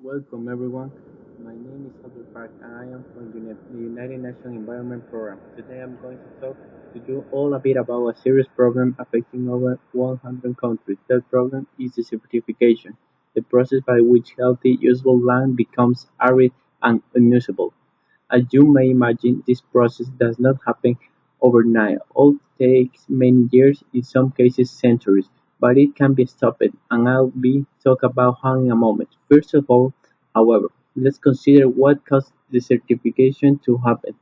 Welcome everyone. My name is Albert Park and I am from the United Nations Environment Program. Today I'm going to talk to you all a bit about a serious problem affecting over 100 countries. That problem is desertification, the process by which healthy, usable land becomes arid and unusable. As you may imagine, this process does not happen overnight. It takes many years, in some cases centuries, but it can be stopped, and I'll be talk about how in a moment. First of all, however, let's consider what caused desertification to happen.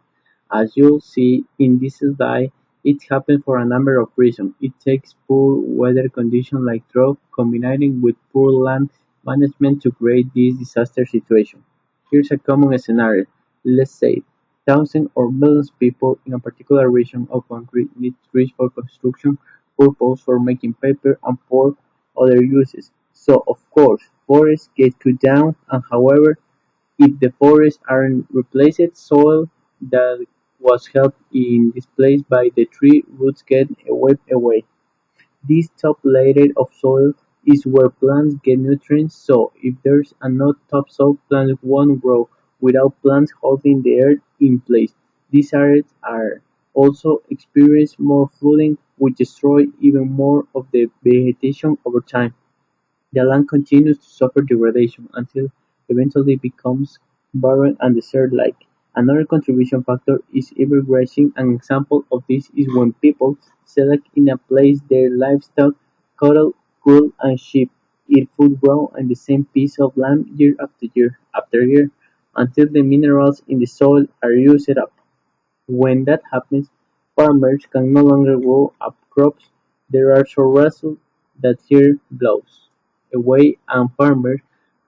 As you'll see in this slide, it happens for a number of reasons. It takes poor weather conditions like drought combining with poor land management to create this disaster situation. Here's a common scenario. Let's say thousands or millions of people in a particular region or country need trees for construction purposes, for making paper, and for other uses. So, of course, forests get cut down, and however, if the forests aren't replaced, soil that was held in this place by the tree roots get wiped away. This top layer of soil is where plants get nutrients, so if there's no topsoil, plants won't grow without plants holding the earth in place. These areas are also experience more flooding, which destroy even more of the vegetation over time. The land continues to suffer degradation until eventually becomes barren and desert-like. Another contribution factor is overgrazing. An example of this is when people select in a place their livestock, cattle, wool, and sheep eat food grown on the same piece of land year after year, until the minerals in the soil are used up. When that happens, farmers can no longer grow up crops. There are so results that here blows away and farmers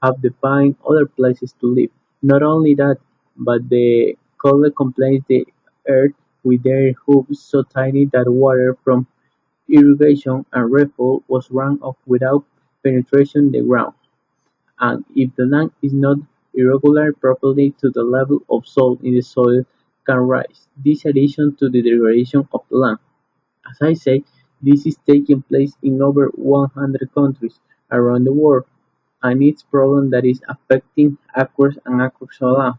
have to find other places to live. Not only that, but the cold completes the earth with their hooves so tiny that water from irrigation and rainfall was run off without penetration the ground. And if the land is not irregular properly to the level of salt in the soil can rise. This addition to the degradation of the land. As I say, this is taking place in over 100 countries around the world, and it's a problem that is affecting acres and acres of land.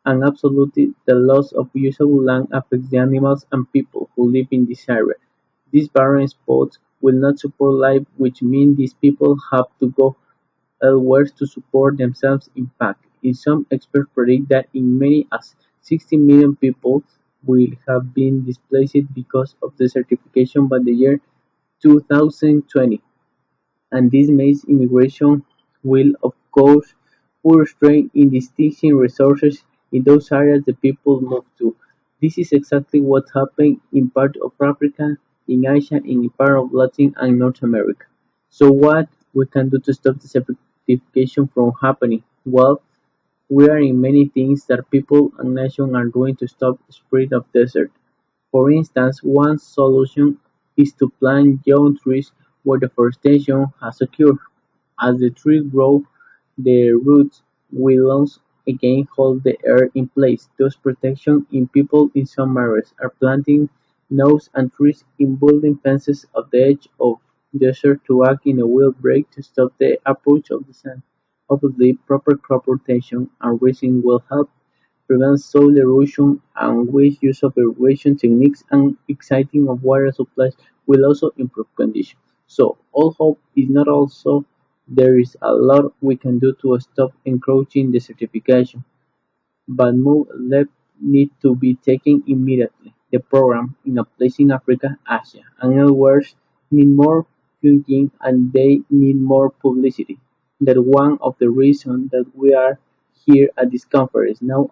And absolutely, the loss of usable land affects the animals and people who live in this area. These barren spots will not support life, which means these people have to go elsewhere to support themselves. In fact, some experts predict that in many as 60 million people will have been displaced because of desertification by the year 2020, and this means immigration will of course put strain in distinction resources in those areas the people move to. This is exactly what happened in part of Africa, in Asia, and in part of Latin and North America. So what we can do to stop desertification from happening? Well, we are in many things that people and nations are doing to stop the spread of desert. For instance, one solution is to plant young trees where deforestation has occurred. As the trees grow, their roots will once again hold the earth in place. Thus protection in people in some areas are planting knobs and trees in building fences at the edge of desert to act in a windbreak to stop the approach of the sun. Obviously, proper crop rotation and grazing will help prevent soil erosion, and wise use of irrigation techniques and exciting of water supplies will also improve conditions. So all hope is not also there is a lot we can do to stop encroaching desertification, but more steps need to be taken immediately. The program in a place in Africa, Asia, and elsewhere need more funding and they need more publicity. That's one of the reasons that we are here at this conference. Now,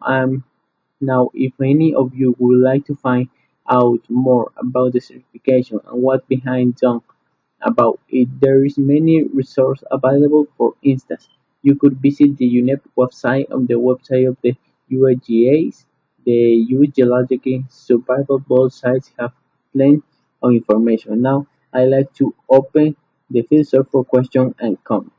if any of you would like to find out more about the certification and what behind done about it, there is many resources available. For instance, you could visit the UNEP website on the website of the USGAs. The US Geological Survival both sites have plenty of information. Now, I like to open the field for questions and comments.